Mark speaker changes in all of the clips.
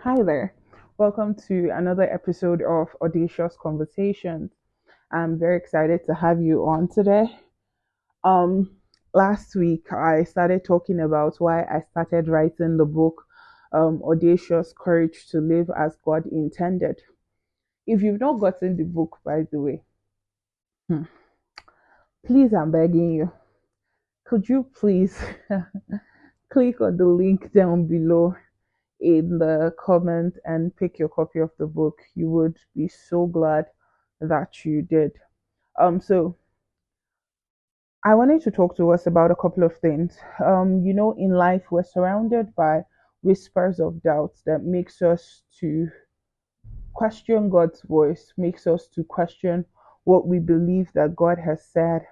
Speaker 1: Hi there. Welcome to another episode of Audacious Conversations. I'm very excited to have you on today. Um, Last week I started talking about why I started writing the book Audacious Courage to Live as God Intended. If you've not gotten the book, by the way, hmm, please, I'm begging you, could you please click on the link down below in the comment and pick your copy of the book? You would be so glad that you did. So I wanted to talk to us about a couple of things. In life we're surrounded by whispers of doubts that makes us to question God's voice, makes us to question what we believe that God has said.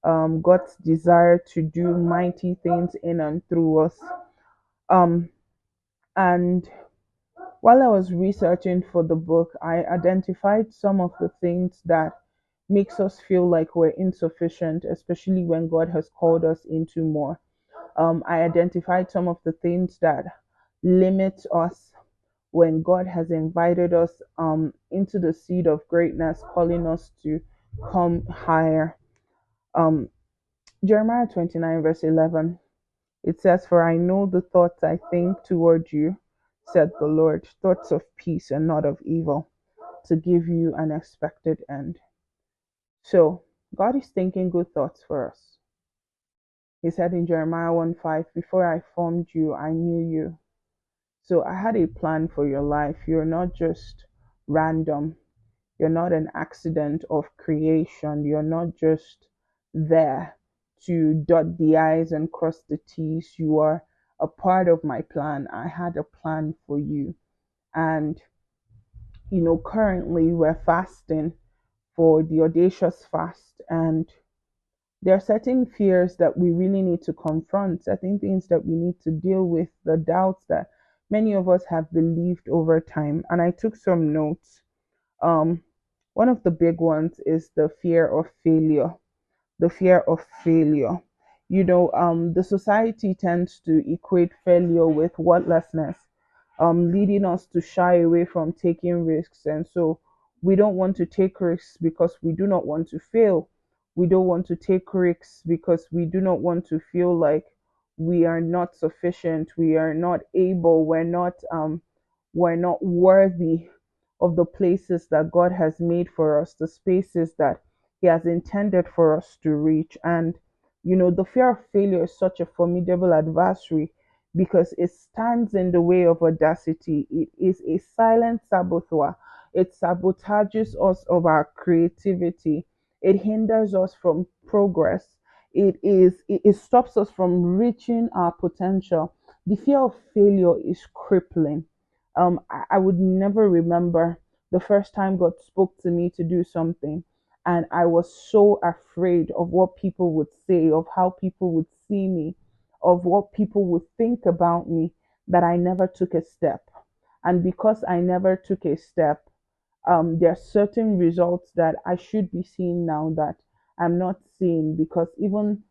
Speaker 1: God's desire to do mighty things in and through us. Um, and While I was researching for the book, I identified some of the things that makes us feel like we're insufficient, especially when God has called us into more. I identified some of the things that limit us when God has invited us into the seed of greatness, calling us to come higher. Um, Jeremiah 29, verse 11, it says, "For I know the thoughts I think toward you, said the Lord, thoughts of peace and not of evil, to give you an expected end." So, God is thinking good thoughts for us. He said in Jeremiah 1:5, "Before I formed you, I knew you." So, I had a plan for your life. You're not just random, you're not an accident of creation, you're not just there to dot the I's and cross the T's. You are a part of my plan. I had a plan for you. And, currently we're fasting for the audacious fast. And there are certain fears that we really need to confront, certain things that we need to deal with, the doubts that many of us have believed over time. And I took some notes. Um, One of the big ones is the fear of failure. The fear of failure. The society tends to equate failure with worthlessness, leading us to shy away from taking risks. And so we don't want to take risks because we do not want to fail. We don't want to take risks because we do not want to feel like we are not sufficient, we are not able, we're not worthy of the places that God has made for us, the spaces that He has intended for us to reach. And the fear of failure is such a formidable adversary because it stands in the way of audacity. It is a silent saboteur. It sabotages us of our creativity. It hinders us from progress. It stops us from reaching our potential. The fear of failure is crippling. I would never remember the first time God spoke to me to do something, and I was so afraid of what people would say, of how people would see me, of what people would think about me, that I never took a step. And because I never took a step, there are certain results that I should be seeing now that I'm not seeing, because even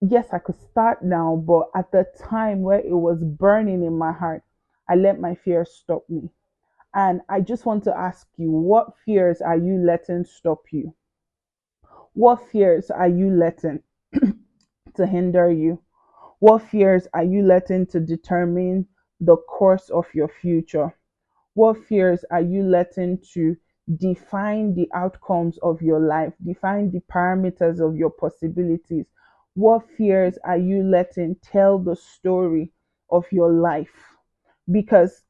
Speaker 1: yes, I could start now, but at the time where it was burning in my heart, I let my fear stop me. And I just want to ask you, what fears are you letting stop you? What fears are you letting to hinder you? What fears are you letting to determine the course of your future? What fears are you letting to define the outcomes of your life, define the parameters of your possibilities? What fears are you letting tell the story of your life? Because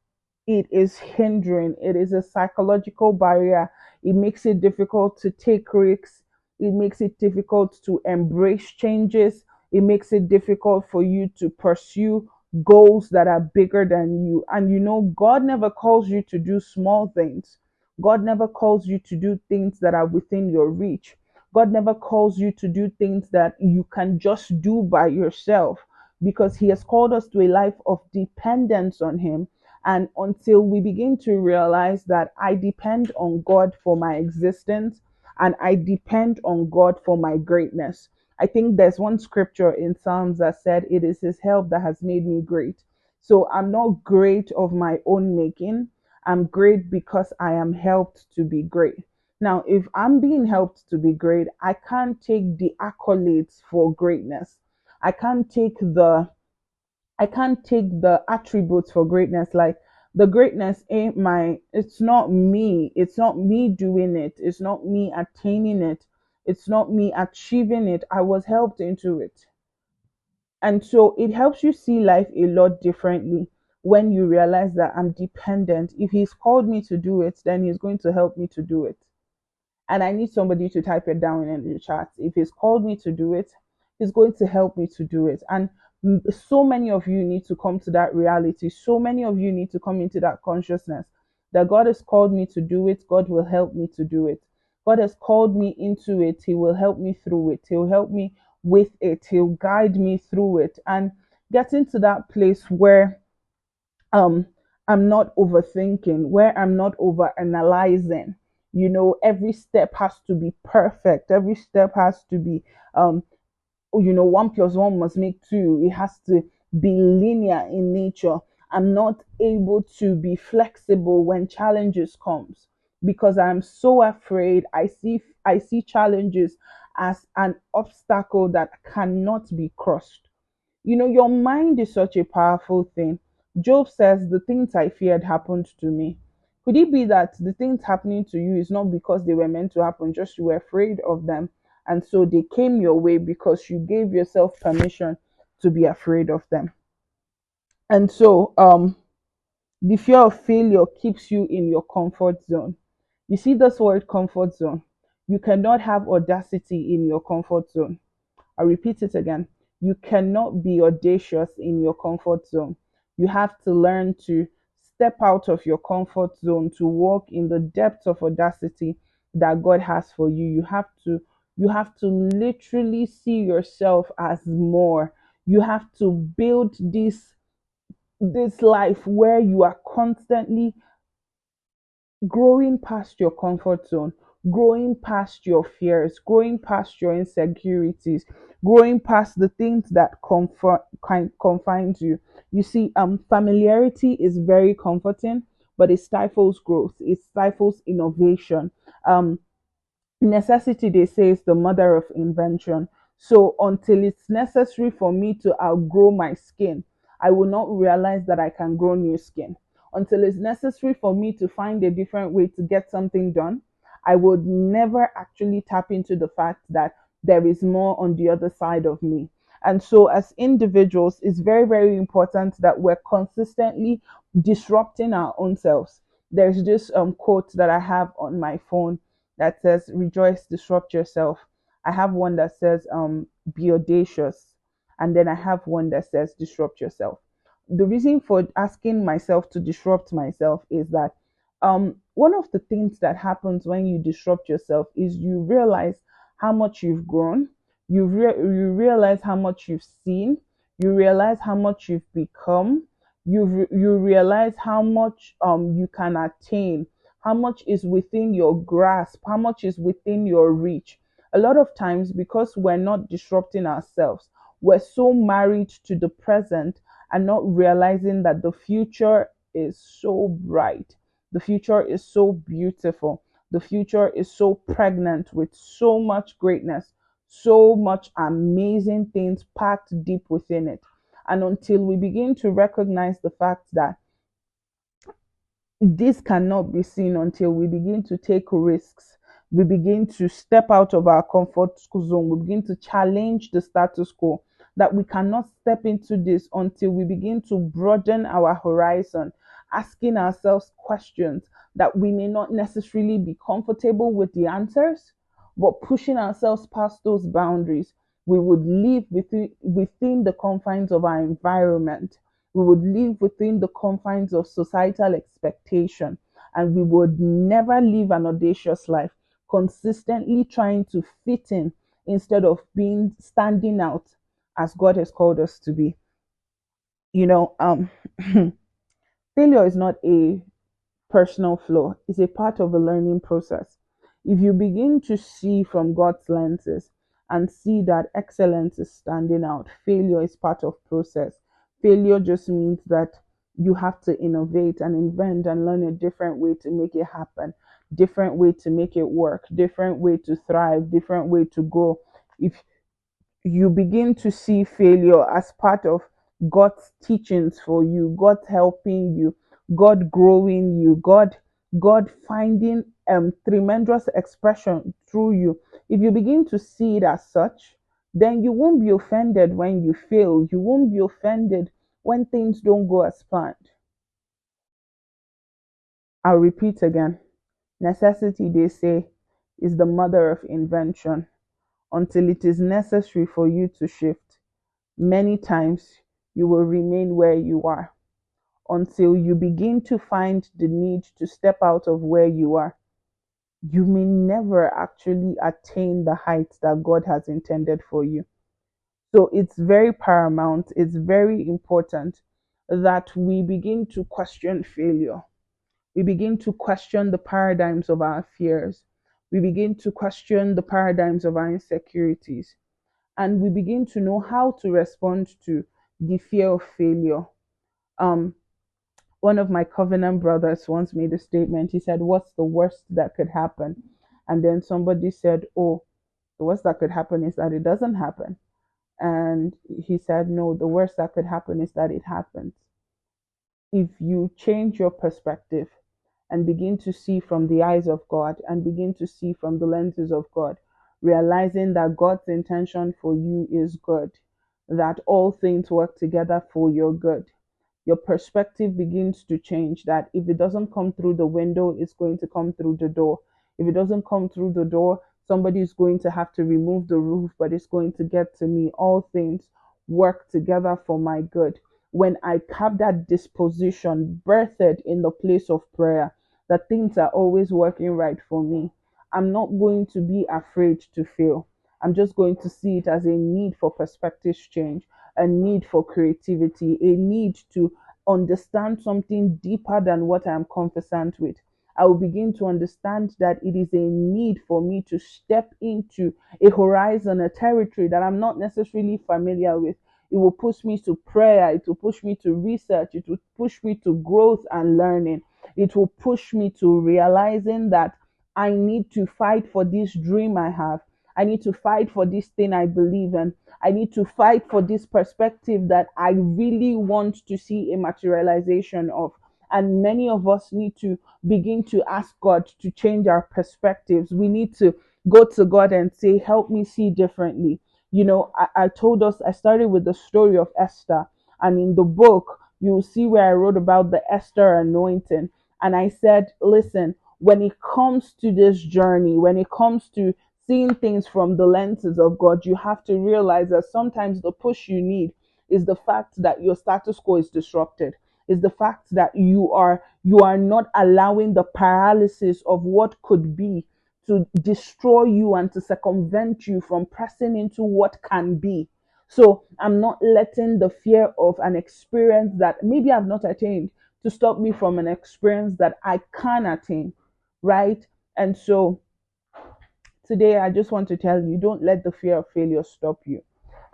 Speaker 1: it is hindering, it is a psychological barrier. It makes it difficult to take risks, it makes it difficult to embrace changes, it makes it difficult for you to pursue goals that are bigger than you. And God never calls you to do small things. God never calls you to do things that are within your reach. God never calls you to do things that you can just do by yourself, because He has called us to a life of dependence on Him. And until we begin to realize that I depend on God for my existence and I depend on God for my greatness. I think there's one scripture in Psalms that said, "It is His help that has made me great." So I'm not great of my own making. I'm great because I am helped to be great. Now, if I'm being helped to be great, I can't take the accolades for greatness. I can't take the I can't take the attributes for greatness. Like, the greatness ain't it's not me. It's not me doing it. It's not me attaining it. It's not me achieving it. I was helped into it. And so it helps you see life a lot differently when you realize that I'm dependent. If he's called me to do it, then he's going to help me to do it. And I need somebody to type it down in the chat. If he's called me to do it, he's going to help me to do it. And so many of you need to come to that reality. So many of you need to come into that consciousness that God has called me to do it. God will help me to do it. God has called me into it. He will help me through it. He'll help me with it. He'll guide me through it. And getting to that place where um I'm not overthinking, where I'm not over analyzing. Every step has to be perfect. Every step has to be, um one plus one must make two. It has to be linear in nature. I'm not able to be flexible when challenges comes because I'm so afraid. I see challenges as an obstacle that cannot be crossed. Your mind is such a powerful thing. Job says, "The things I feared happened to me." Could it be that the things happening to you is not because they were meant to happen, just you were afraid of them? And so they came your way because you gave yourself permission to be afraid of them. And so, the fear of failure keeps you in your comfort zone. You see this word comfort zone? You cannot have audacity in your comfort zone. I repeat it again. You cannot be audacious in your comfort zone. You have to learn to step out of your comfort zone to walk in the depth of audacity that God has for you. You have to literally see yourself as more. You have to build this life where you are constantly growing past your comfort zone, growing past your fears, growing past your insecurities, growing past the things that confines you. You see, familiarity is very comforting, but it stifles growth. It stifles innovation. Necessity, they say, is the mother of invention. So until it's necessary for me to outgrow my skin, I will not realize that I can grow new skin. Until it's necessary for me to find a different way to get something done, I would never actually tap into the fact that there is more on the other side of me. And so as individuals, it's very, very important that we're consistently disrupting our own selves. There's this quote that I have on my phone that says, "Rejoice, disrupt yourself." I have one that says, "Be audacious," and then I have one that says, "Disrupt yourself." The reason for asking myself to disrupt myself is that, one of the things that happens when you disrupt yourself is you realize how much you've grown, you realize how much you've seen, you realize how much you've become, you realize how much you can attain, how much is within your grasp, how much is within your reach. A lot of times, because we're not disrupting ourselves, we're so married to the present and not realizing that the future is so bright, the future is so beautiful, the future is so pregnant with so much greatness, so much amazing things packed deep within it. And until we begin to recognize the fact that this cannot be seen, until we begin to take risks, we begin to step out of our comfort zone, we begin to challenge the status quo, that we cannot step into this until we begin to broaden our horizon, asking ourselves questions that we may not necessarily be comfortable with the answers, but pushing ourselves past those boundaries. We would live within the confines of our environment, we would live within the confines of societal expectation, and we would never live an audacious life, consistently trying to fit in instead of being standing out as God has called us to be. You know, failure is not a personal flaw, it's a part of a learning process. If you begin to see from God's lenses and see that excellence is standing out, failure is part of process. Failure just means that you have to innovate and invent and learn a different way to make it happen, different way to make it work, different way to thrive, different way to grow. If you begin to see failure as part of God's teachings for you, God helping you, God growing you, God finding tremendous expression through you. If you begin to see it as such, then you won't be offended when you fail. You won't be offended when things don't go as planned. I'll repeat again. Necessity, they say, is the mother of invention. Until it is necessary for you to shift, many times you will remain where you are until you begin to find the need to step out of where you are. You may never actually attain the heights that God has intended for you. So it's very paramount, it's very important that we begin to question failure. We begin to question the paradigms of our fears. We begin to question the paradigms of our insecurities. And we begin to know how to respond to the fear of failure. Um, One of my covenant brothers once made a statement. He said, "What's the worst that could happen?" And then somebody said, "Oh, the worst that could happen is that it doesn't happen." And he said, "No, the worst that could happen is that it happens." If you change your perspective and begin to see from the eyes of God and begin to see from the lenses of God, realizing that God's intention for you is good, that all things work together for your good, your perspective begins to change. That if it doesn't come through the window, it's going to come through the door. If it doesn't come through the door, somebody is going to have to remove the roof, but it's going to get to me. All things work together for my good. When I have that disposition birthed in the place of prayer, that things are always working right for me, I'm not going to be afraid to fail. I'm just going to see it as a need for perspective change, a need for creativity, a need to understand something deeper than what I'm conversant with. I will begin to understand that it is a need for me to step into a horizon, a territory that I'm not necessarily familiar with. It will push me to prayer, it will push me to research, it will push me to growth and learning. It will push me to realizing that I need to fight for this dream I have. I need to fight for this thing I believe in. I need to fight for this perspective that I really want to see a materialization of. And many of us need to begin to ask God to change our perspectives. We need to go to God and say, "Help me see differently." I told us, I started with the story of Esther. And in the book, you'll see where I wrote about the Esther anointing. And I said, listen, when it comes to this journey, when it comes to seeing things from the lenses of God, you have to realize that sometimes the push you need is the fact that your status quo is disrupted. Is the fact that you are not allowing the paralysis of what could be to destroy you and to circumvent you from pressing into what can be. So I'm not letting the fear of an experience that maybe I've not attained to stop me from an experience that I can attain, right? And so today, I just want to tell you, don't let the fear of failure stop you.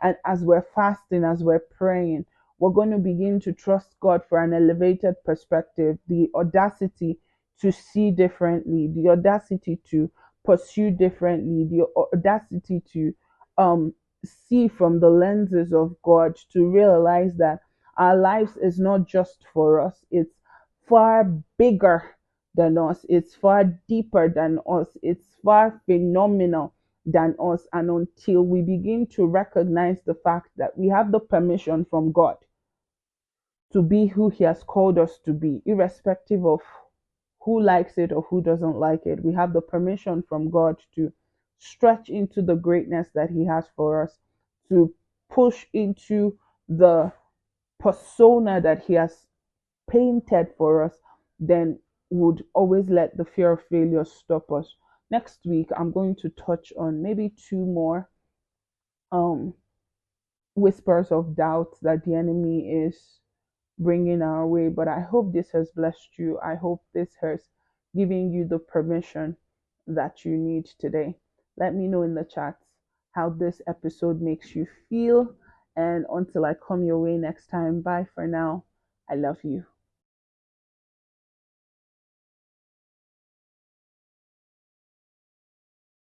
Speaker 1: And as we're fasting, as we're praying, we're going to begin to trust God for an elevated perspective, the audacity to see differently, the audacity to pursue differently, the audacity to see from the lenses of God, to realize that our lives is not just for us, it's far bigger than us, it's far deeper than us, it's far phenomenal than us. And until we begin to recognize the fact that we have the permission from God to be who He has called us to be, irrespective of who likes it or who doesn't like it, we have the permission from God to stretch into the greatness that He has for us, to push into the persona that He has painted for us, then would always let the fear of failure stop us. Next week, I'm going to touch on maybe two more um, whispers of doubt that the enemy is bringing our way. But I hope this has blessed you. I hope this has given you the permission that you need today. Let me know in the chats how this episode makes you feel. And until I come your way next time, bye for now. I love you.